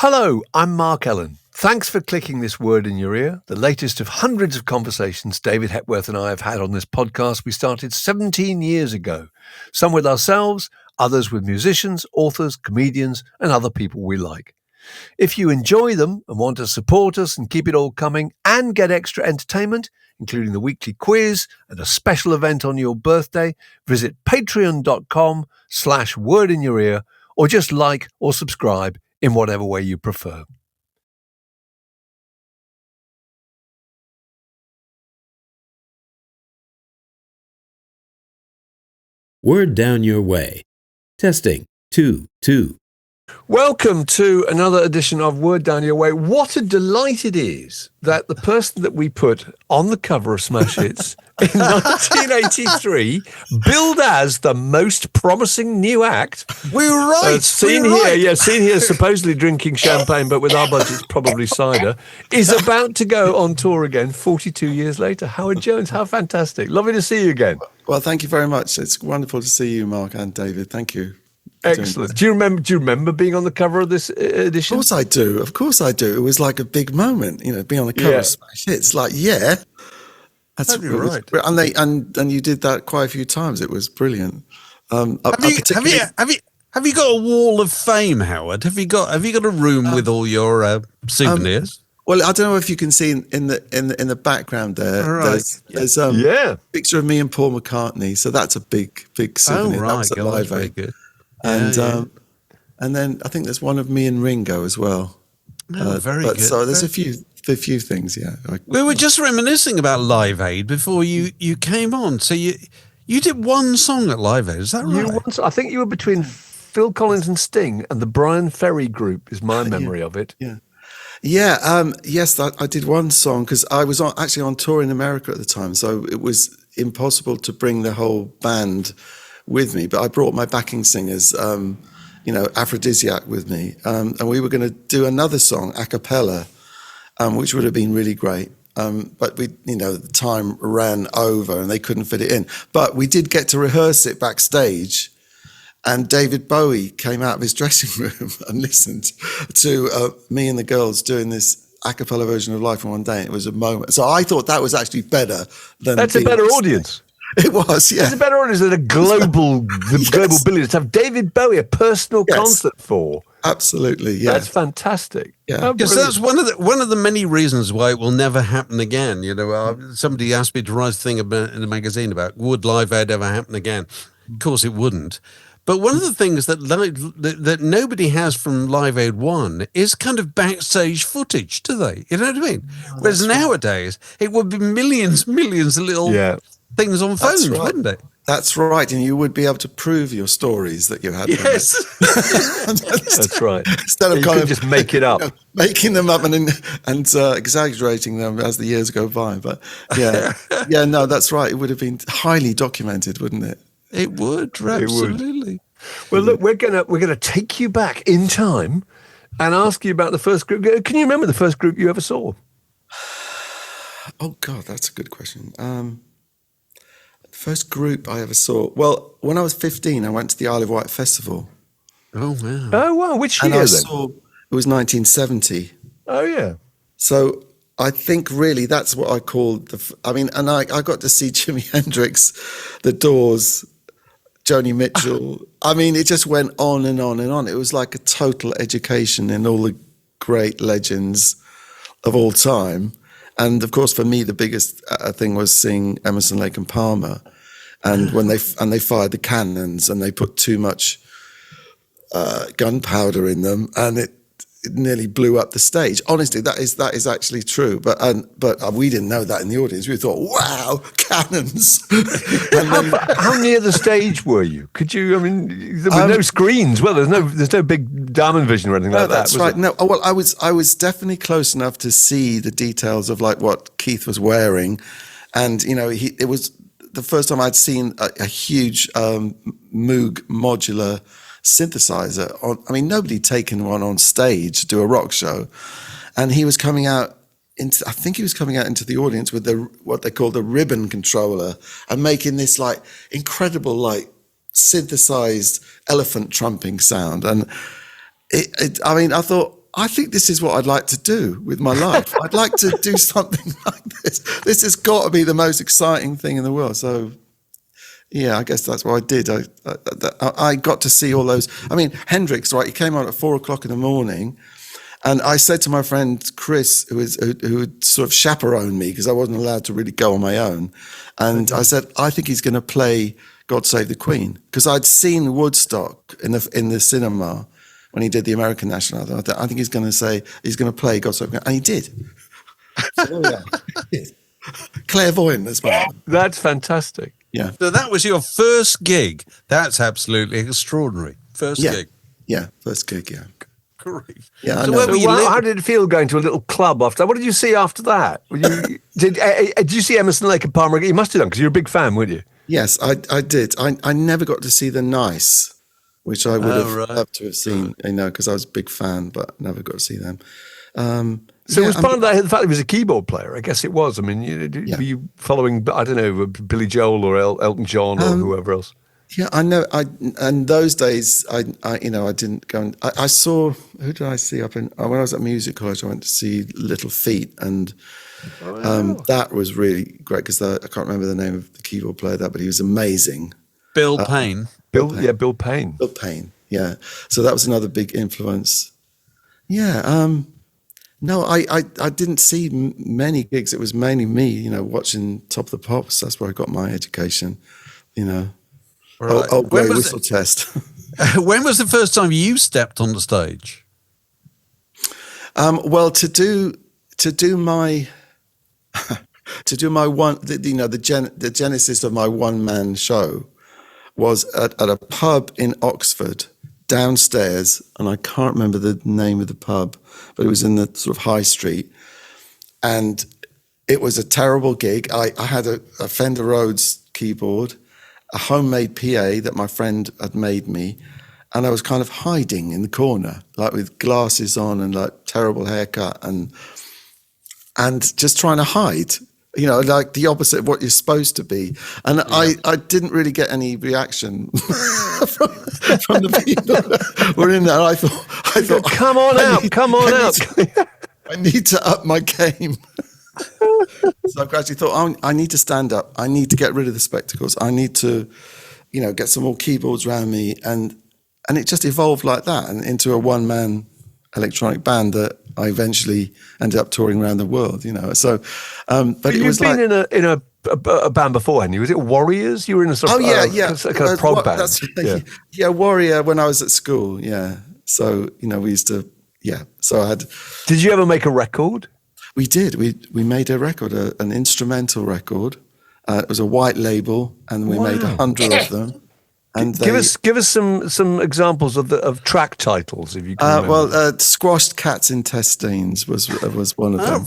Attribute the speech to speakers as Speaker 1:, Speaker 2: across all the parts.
Speaker 1: Hello, I'm Mark Ellen. Thanks for clicking this word in your ear, the latest of hundreds of conversations David Hepworth and I have had on this podcast we started 17 years ago. Some with ourselves, others with musicians, authors, comedians, and other people we like. If you enjoy them and want to support us and keep it all coming and get extra entertainment, including the weekly quiz and a special event on your birthday, visit patreon.com/word in your ear or just like or subscribe in whatever way you prefer.
Speaker 2: Word down your way. Testing 2, 2.
Speaker 1: Welcome to another edition of Word Down Your Way. What a delight it is that the person that we put on the cover of Smash Hits in 1983, billed as the most promising new act.
Speaker 3: We're right.
Speaker 1: Seen here supposedly drinking champagne, but with our budget, probably cider, is about to go on tour again 42 years later. Howard Jones, how fantastic. Lovely to see you again.
Speaker 4: Well, thank you very much. It's wonderful to see you, Mark and David. Thank you.
Speaker 1: Excellent. Do you remember being on the cover of this edition?
Speaker 4: Of course I do. It was like a big moment, being on the cover of Smash Hits. Like, that's
Speaker 1: right.
Speaker 4: And you did that quite a few times. It was brilliant.
Speaker 3: Have you got a wall of fame, Howard? Have you got a room with all your souvenirs?
Speaker 4: Well, I don't know if you can see in the background there.
Speaker 3: Right.
Speaker 4: There's a picture of me and Paul McCartney. So that's a big souvenir.
Speaker 3: Oh, right.
Speaker 4: That was at Live
Speaker 3: very
Speaker 4: Aid.
Speaker 3: good.
Speaker 4: And then I think there's one of me and Ringo as well.
Speaker 3: Very good.
Speaker 4: So there's a few things, yeah.
Speaker 3: We were just reminiscing about Live Aid before you came on. So you did one song at Live Aid, is that right?
Speaker 1: I think you were between Phil Collins and Sting and the Brian Ferry group is my memory of it.
Speaker 4: Yeah. Yes, I did one song because I was actually on tour in America at the time. So it was impossible to bring the whole band with me, but I brought my backing singers, Aphrodisiac with me, and we were going to do another song a cappella, which would have been really great. But the time ran over and they couldn't fit it in. But we did get to rehearse it backstage, and David Bowie came out of his dressing room and listened to me and the girls doing this a cappella version of Life in One Day. It was a moment. So I thought that was actually better than
Speaker 1: that's a better audience.
Speaker 4: It was, yeah.
Speaker 1: It's a better audience than a global billions. To have David Bowie, a personal concert for.
Speaker 4: Absolutely, yeah.
Speaker 1: That's fantastic.
Speaker 4: Yeah.
Speaker 3: Because that's one of the many reasons why it will never happen again. Somebody asked me to write a thing in a magazine about would Live Aid ever happen again? Of course it wouldn't. But one of the things that nobody has from Live Aid 1 is kind of backstage footage, do they? You know what I mean? Whereas nowadays, it would be millions of little things on phones, wouldn't it?
Speaker 4: That's right, and you would be able to prove your stories that you had.
Speaker 1: Yes, that's right.
Speaker 4: Instead of
Speaker 1: kind of just make it up,
Speaker 4: making them up and exaggerating them as the years go by. But no, that's right. It would have been highly documented, wouldn't it?
Speaker 3: It would, absolutely.
Speaker 1: Well, look, we're gonna take you back in time and ask you about the first group. Can you remember the first group you ever saw?
Speaker 4: Oh God, that's a good question. First group I ever saw. Well, when I was 15, I went to the Isle of Wight festival.
Speaker 3: Oh wow!
Speaker 1: Oh wow! Which year?
Speaker 4: And it was 1970.
Speaker 1: Oh yeah.
Speaker 4: So I think really that's what I called I got to see Jimi Hendrix, The Doors, Joni Mitchell. It just went on and on and on. It was like a total education in all the great legends of all time. And of course, for me, the biggest thing was seeing Emerson, Lake and Palmer, and when they fired the cannons and they put too much gunpowder in them, and it nearly blew up the stage. Honestly, that is actually true. But we didn't know that in the audience. We thought, wow, cannons!
Speaker 1: How near the stage were you? Could you? There were no screens. Well, there's no big Diamond Vision or anything like that.
Speaker 4: That's right. No, well, I was definitely close enough to see the details of like what Keith was wearing, and it was the first time I'd seen a huge Moog modular synthesizer. Nobody'd taken one on stage to do a rock show, and he was coming out into the audience with what they call the ribbon controller and making this like incredible like synthesized elephant trumping sound. And I thought I think this is what I'd like to do with my life. I'd like to do something like this. This has got to be the most exciting thing in the world. So, yeah, I guess that's what I did. I got to see all those. I mean, Hendrix, right? He came on at 4:00 in the morning, and I said to my friend Chris, who would sort of chaperone me because I wasn't allowed to really go on my own, and I said, I think he's going to play "God Save the Queen" because I'd seen Woodstock in the cinema when he did the American national anthem. I think he's going to play "God Save the Queen," and he did. So there we are. Clairvoyant as well.
Speaker 1: That's fantastic.
Speaker 4: Yeah.
Speaker 3: So that was your first gig. That's absolutely extraordinary. First gig.
Speaker 4: Yeah, first gig, yeah.
Speaker 3: Great.
Speaker 4: Yeah,
Speaker 3: So where were you
Speaker 1: how did it feel going to a little club after that? What did you see after that? Did you see Emerson Lake and Palmer? You must have done because you're a big fan, weren't you?
Speaker 4: Yes, I did. I never got to see the Nice, which I would have loved to have seen, because I was a big fan, but never got to see them.
Speaker 1: So it was part of that, the fact he was a keyboard player. I guess it was. I mean, were you following, I don't know, Billy Joel or Elton John or whoever else?
Speaker 4: Yeah, I know. And those days, I didn't go. I saw, who did I see when I was at music college? I went to see Little Feat, and that was really great because I can't remember the name of the keyboard player but he was amazing.
Speaker 3: Bill Payne.
Speaker 1: Bill Payne.
Speaker 4: Bill Payne. Yeah. So that was another big influence. Yeah. No, I didn't see many gigs. It was mainly me, watching Top of the Pops. That's where I got my education,
Speaker 3: Right.
Speaker 4: Grey Whistle Test.
Speaker 3: When was the first time you stepped on the stage?
Speaker 4: Well, to do my one, the genesis of my one-man show was at a pub in Oxford, downstairs, and I can't remember the name of the pub, but it was in the sort of high street, and it was a terrible gig. I had a Fender Rhodes keyboard, a homemade PA that my friend had made me, and I was kind of hiding in the corner, like with glasses on and like terrible haircut and just trying to hide, like the opposite of what you're supposed to be. And I didn't really get any reaction from the people that were in there. I thought,
Speaker 1: come on out.
Speaker 4: I need to up my game. So I gradually thought, I need to stand up. I need to get rid of the spectacles. I need to, get some more keyboards around me. And it just evolved like that and into a one-man electronic band that I eventually ended up touring around the world, So, but it was
Speaker 1: been in a band before, hadn't you? Was it Warriors? You were in a sort of kind of prog band.
Speaker 4: Yeah, Warrior when I was at school. Yeah, so we used to. Yeah, so I had.
Speaker 1: Did you ever make a record?
Speaker 4: We did. We made a record, an instrumental record. It was a white label, and we made 100 of them. And
Speaker 1: give us some examples of track titles, if you can.
Speaker 4: Squashed Cat's Intestines was one of them.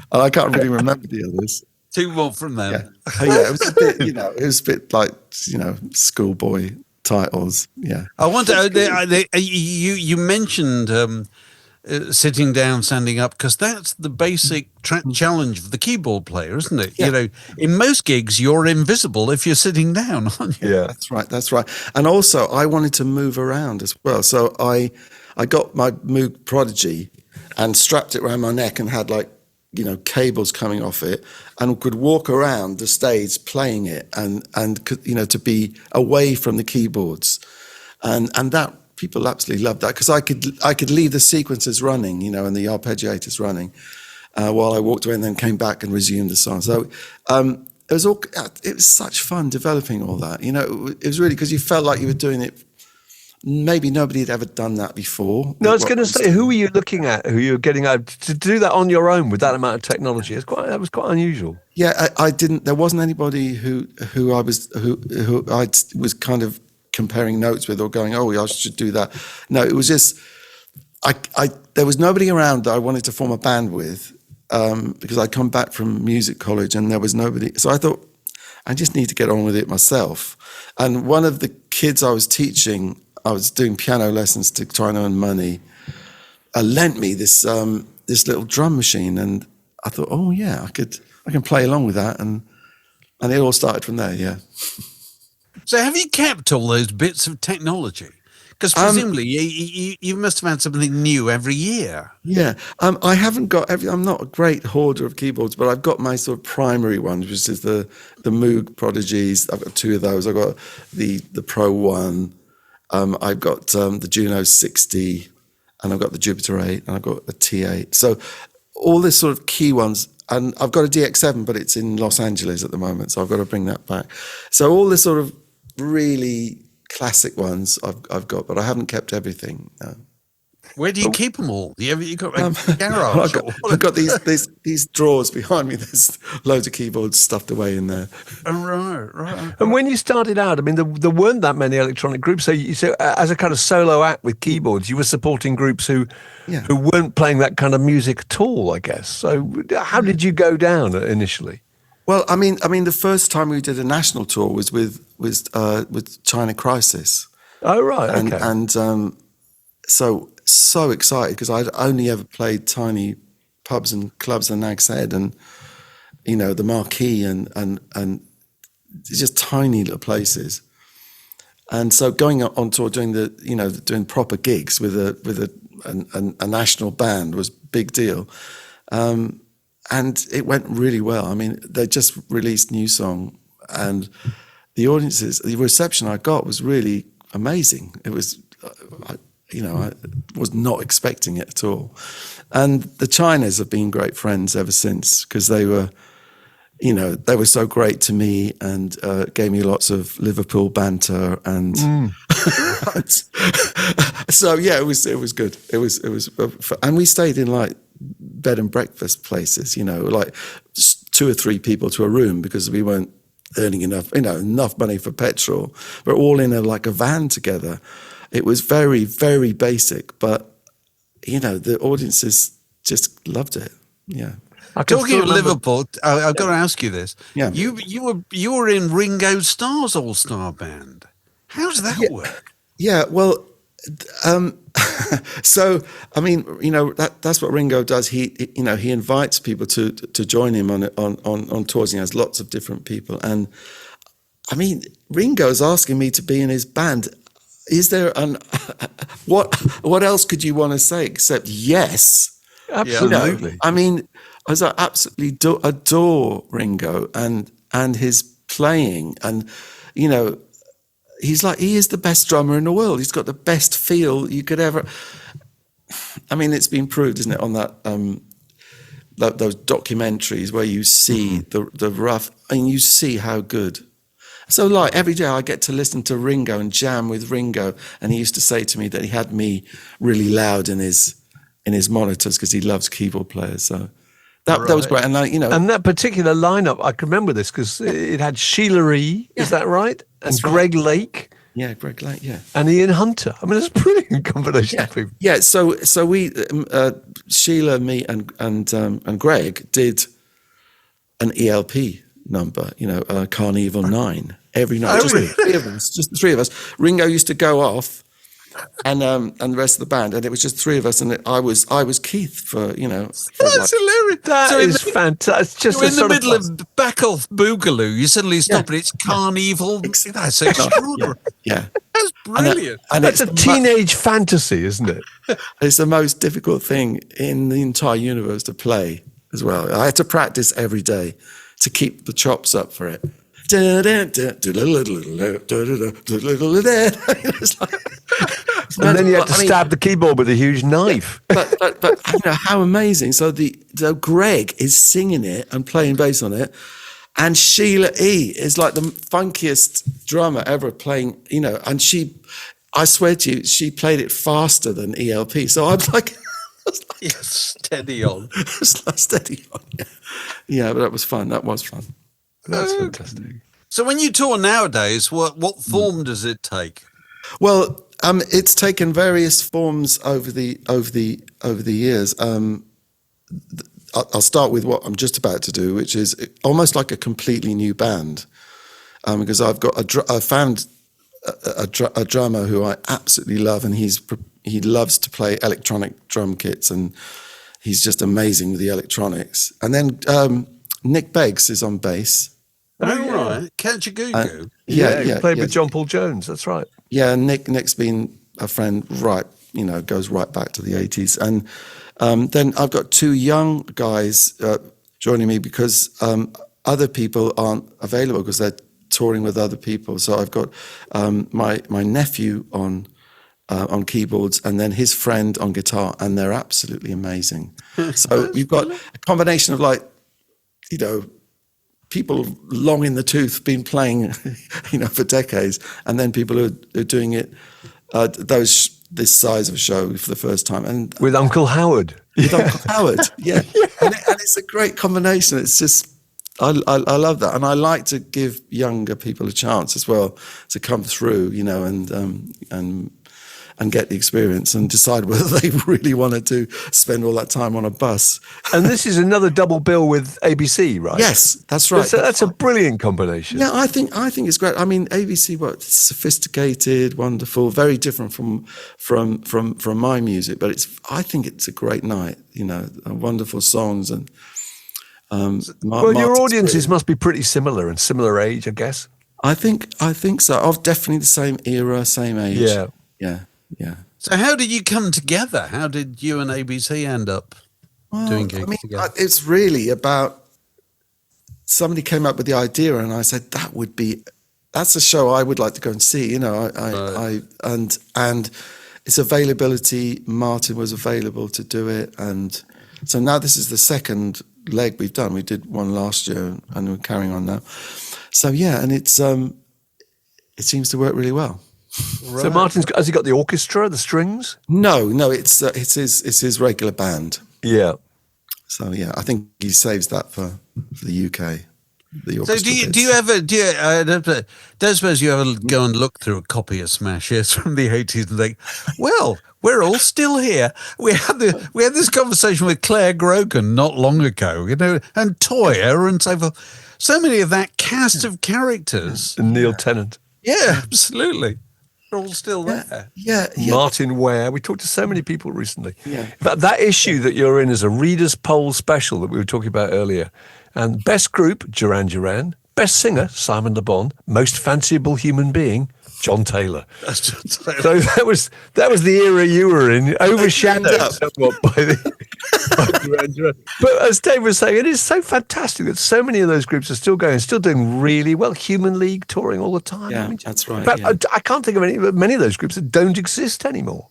Speaker 4: I can't really remember the others.
Speaker 3: Two more from them.
Speaker 4: Yeah, it was a bit, it was a bit like schoolboy titles. Yeah.
Speaker 3: I wonder. You mentioned sitting down, standing up, because that's the basic challenge of the keyboard player, isn't it?
Speaker 4: Yeah.
Speaker 3: In most gigs, you're invisible if you're sitting down, aren't you?
Speaker 4: Yeah, that's right. And also, I wanted to move around as well, so I got my Moog Prodigy and strapped it around my neck and had cables coming off it, and could walk around the stage playing it, and to be away from the keyboards, and that. People absolutely loved that because I could leave the sequences running, and the arpeggiators running while I walked away and then came back and resumed the song. So it was such fun developing all that. It was really because you felt like you were doing it. Maybe nobody had ever done that before.
Speaker 1: No, I was going to say, who were you looking at? Who you were getting out to do that on your own with that amount of technology? That was quite unusual.
Speaker 4: Yeah, I didn't. There wasn't anybody who I was kind of comparing notes with or going, I should do that. No, it was just there was nobody around that I wanted to form a band with because I'd come back from music college and there was nobody. So I thought, I just need to get on with it myself. And one of the kids I was teaching, I was doing piano lessons to try and earn money, lent me this little drum machine, and I thought, I can play along with that, and it all started from there. Yeah.
Speaker 3: So have you kept all those bits of technology? Because presumably you must have had something new every year.
Speaker 4: Yeah, I haven't got I'm not a great hoarder of keyboards, but I've got my sort of primary ones, which is the Moog Prodigies. I've got two of those. I've got the Pro One. I've got the Juno 60, and I've got the Jupiter 8, and I've got a T8. So all this sort of key ones, and I've got a DX7, but it's in Los Angeles at the moment, so I've got to bring that back. So all this sort of really classic ones I've got, but I haven't kept everything. No.
Speaker 3: Where do you keep them all? You got a garage?
Speaker 4: I've got these drawers behind me. There's loads of keyboards stuffed away in there.
Speaker 3: Right.
Speaker 1: And when you started out, I mean, there weren't that many electronic groups. So as a kind of solo act with keyboards, you were supporting groups who weren't playing that kind of music at all, I guess. So how did you go down initially?
Speaker 4: Well, I mean, the first time we did a national tour was with China Crisis.
Speaker 1: Oh, right. Okay.
Speaker 4: And so excited because I'd only ever played tiny pubs and clubs in Nag's Head and, the Marquee and just tiny little places. And so going on tour doing proper gigs with a national band was a big deal. And it went really well. I mean, they just released New Song and the reception I got was really amazing. It was, I was not expecting it at all. And the Chinas have been great friends ever since because they were so great to me and gave me lots of Liverpool banter and so yeah, it was good. It was, and we stayed in like bed and breakfast places, like 2 or 3 people to a room because we weren't earning enough money for petrol. We're all in a van together. It was very, very basic, but the audiences just loved it. Yeah.
Speaker 3: Talking of Liverpool, I've got to ask you this.
Speaker 4: Yeah.
Speaker 3: You were in Ringo Starr's All-Star band. How does that work?
Speaker 4: Yeah, well, so I mean, that's what Ringo does. He invites people to join him on tours. He has lots of different people, and I mean, Ringo's asking me to be in his band. Is there what else could you want to say except yes?
Speaker 1: Absolutely.
Speaker 4: I mean, I absolutely adore Ringo and his playing, and he's he is the best drummer in the world. He's got the best feel you could ever. I mean, it's been proved, isn't it, on that those documentaries where you see the rough, and you see how good. So, every day I get to listen to Ringo and jam with Ringo, and he used to say to me that he had me really loud in his monitors because he loves keyboard players. So that was great, and
Speaker 1: and that particular lineup, I can remember this because it had Sheila E. Is that right? And
Speaker 4: That's
Speaker 1: Greg Lake.
Speaker 4: Yeah, Greg Lake. Yeah,
Speaker 1: and Ian Hunter. I mean, it's a brilliant combination of people.
Speaker 4: Yeah. So we Sheila, me, and Greg did an ELP number, Carnival 9 every night. Just the three of us. Ringo used to go off, and the rest of the band, and it was just 3 of us, and I was Keith for
Speaker 3: That's hilarious.
Speaker 1: That is fantastic. Just
Speaker 3: you're in the middle of Backoff Boogaloo. You suddenly stop, and it's Carnival. That's extraordinary.
Speaker 4: Yeah.
Speaker 3: That's brilliant.
Speaker 1: And that's a teenage fantasy, isn't it?
Speaker 4: It's the most difficult thing in the entire universe to play as well. I had to practice every day to keep the chops up for it. And
Speaker 1: then you had to stab the keyboard with a huge knife.
Speaker 4: But how amazing! So Greg is singing it and playing bass on it, and Sheila E is like the funkiest drummer ever playing. And I swear to you, she played it faster than ELP. So I'm like.
Speaker 3: Steady on.
Speaker 4: Steady on. Yeah, but that was fun. That's
Speaker 1: fantastic.
Speaker 4: So
Speaker 3: when you tour nowadays, what form does it take?
Speaker 4: Well, it's taken various forms over the years. I'll start with what I'm just about to do, which is almost like a completely new band, because I found a drummer who I absolutely love, and he loves to play electronic drum kits, and he's just amazing with the electronics. And then Nick Beggs is on bass.
Speaker 3: Oh, right. Catch a Goo Goo.
Speaker 1: He played with John Paul Jones. That's right.
Speaker 4: Yeah, Nick's been a friend goes right back to the 80s. And then I've got two young guys joining me because other people aren't available because they're touring with other people. So I've got my nephew on keyboards and then his friend on guitar, and they're absolutely amazing. So we've got a combination of people long in the tooth, been playing, for decades, and then people who are doing it, this size of a show for the first time, and
Speaker 1: with Uncle Howard.
Speaker 4: With Uncle Howard, yeah, and it's a great combination. It's just I love that, and I like to give younger people a chance as well to come through, and get the experience and decide whether they really wanted to spend all that time on a bus.
Speaker 1: And this is another double bill with ABC, right?
Speaker 4: Yes, that's right.
Speaker 1: That's a brilliant combination.
Speaker 4: Yeah, I think it's great. I mean, ABC, sophisticated, wonderful, very different from my music, but I think it's a great night. Wonderful songs and.
Speaker 1: Your audiences must be pretty similar and similar age, I guess.
Speaker 4: I think so. Of definitely the same era, same age. Yeah.
Speaker 3: So how did you come together? How did you and ABC end up doing gigs together?
Speaker 4: It's really about somebody came up with the idea, and I said that's a show I would like to go and see. And its availability. Martin was available to do it, and so now this is the second leg we've done. We did one last year, and we're carrying on now. So yeah, and it seems to work really well.
Speaker 1: Right. So has he got the orchestra, the strings?
Speaker 4: No, it's his regular band.
Speaker 1: Yeah.
Speaker 4: So yeah, I think he saves that for the UK. The
Speaker 3: so do you ever don't suppose you ever go and look through a copy of Smash Hits from the 80s and think, well, we're all still here. We had this conversation with Claire Grogan not long ago, and Toyah and so forth. So many of that cast of characters.
Speaker 1: And Neil Tennant.
Speaker 3: Yeah, absolutely. They're all still there.
Speaker 4: Yeah.
Speaker 1: Martin Ware. We talked to so many people recently.
Speaker 4: Yeah.
Speaker 1: But that issue that you're in is a Reader's Poll special that we were talking about earlier. And best group, Duran Duran. Best singer, Simon Le Bon. Most fanciable human being, John Taylor.
Speaker 3: That's John Taylor.
Speaker 1: So that was the era you were in, overshadowed somewhat by Duran Duran. But as Dave was saying, it is so fantastic that so many of those groups are still going, still doing really well. Human League touring all the time.
Speaker 4: Yeah, that's right.
Speaker 1: But I can't think of many of those groups that don't exist anymore.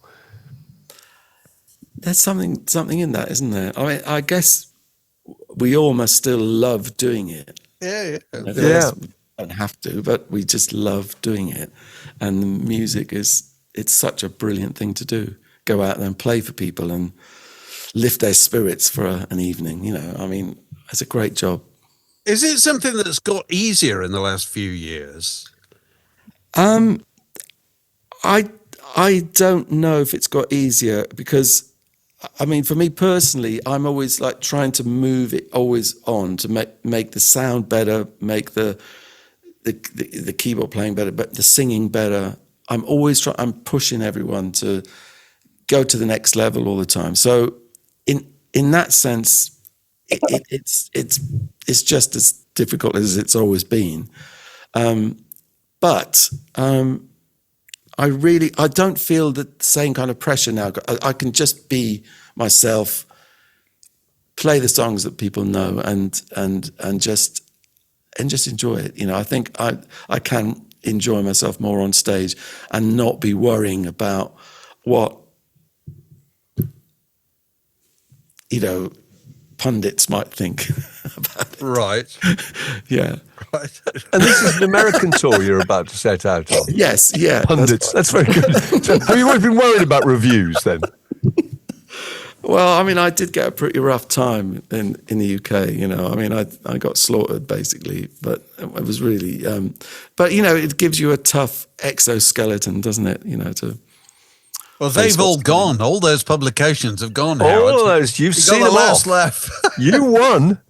Speaker 4: There's something in that, isn't there? I mean, I guess we all must still love doing it.
Speaker 3: Yeah.
Speaker 4: We don't have to, but we just love doing it. And the music it's such a brilliant thing to do. Go out there and play for people and lift their spirits for an evening. I mean, it's a great job.
Speaker 3: Is it something that's got easier in the last few years?
Speaker 4: I don't know if it's got easier because, I mean, for me personally, I'm always like trying to move it always on to make the sound better, make the keyboard playing better, but the singing better. I'm always I'm pushing everyone to go to the next level all the time. So in that sense, it's just as difficult as it's always been. But I don't feel the same kind of pressure now. I can just be myself, play the songs that people know, and just enjoy it. I think I can enjoy myself more on stage and not be worrying about what pundits might think about it.
Speaker 3: Right.
Speaker 4: Yeah.
Speaker 3: Right.
Speaker 1: And this is an American tour you're about to set out on.
Speaker 4: Yes, yeah.
Speaker 1: Pundits. That's very good. So, have you always been worried about reviews then?
Speaker 4: Well, I mean, I did get a pretty rough time in the UK, I mean, I got slaughtered basically, but it was really, but it gives you a tough exoskeleton, doesn't it? To.
Speaker 3: Well, they've all gone. All those publications have gone.
Speaker 1: All
Speaker 3: Howard.
Speaker 1: of those. You've seen them all.
Speaker 3: Laugh.
Speaker 1: You won.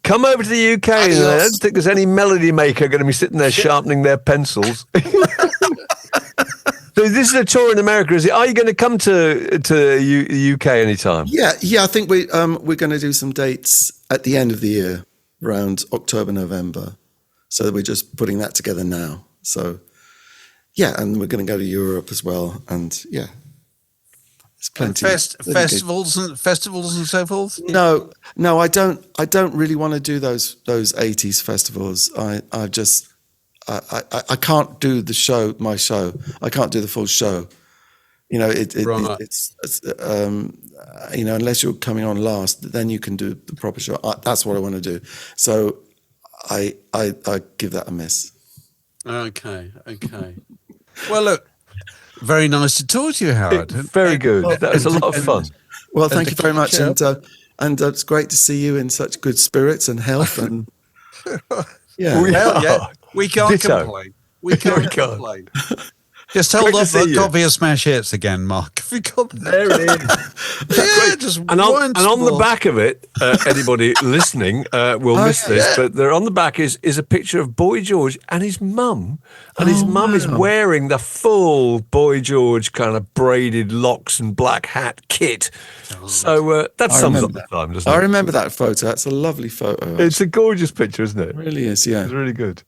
Speaker 1: Come over to the UK. I don't think there's any melody maker going to be sitting there sharpening their pencils. So this is a tour in America, is it? Are you going to come to the UK anytime?
Speaker 4: Yeah. I think we're going to do some dates at the end of the year, around October, November. So we're just putting that together now. So. and we're going to go to Europe as well. And yeah, there's plenty.
Speaker 3: Festivals and so forth.
Speaker 4: No, I don't really want to do those 80s festivals. I can't do my show. I can't do the full show. You know, it's you know, unless you're coming on last, then you can do the proper show. That's what I want to do. So I give that a miss.
Speaker 3: Okay. Well, look, very nice to talk to you, Howard.
Speaker 1: Very good. That was a lot of fun.
Speaker 4: Well, thank you very much, and it's great to see you in such good spirits and health. And yeah,
Speaker 3: we can't complain. We can't complain. Just hold up the copy of Smash Hits again, Mark. If you got
Speaker 1: there it is.
Speaker 3: And
Speaker 1: on the back of it, anybody listening will miss this, but there on the back is a picture of Boy George and his mum, and his mum is wearing the full Boy George kind of braided locks and black hat kit. So that sums up the time, doesn't it?
Speaker 4: I remember that photo. That's a lovely photo.
Speaker 1: It's a gorgeous picture, isn't it?
Speaker 4: It really is. Yeah,
Speaker 1: it's really good.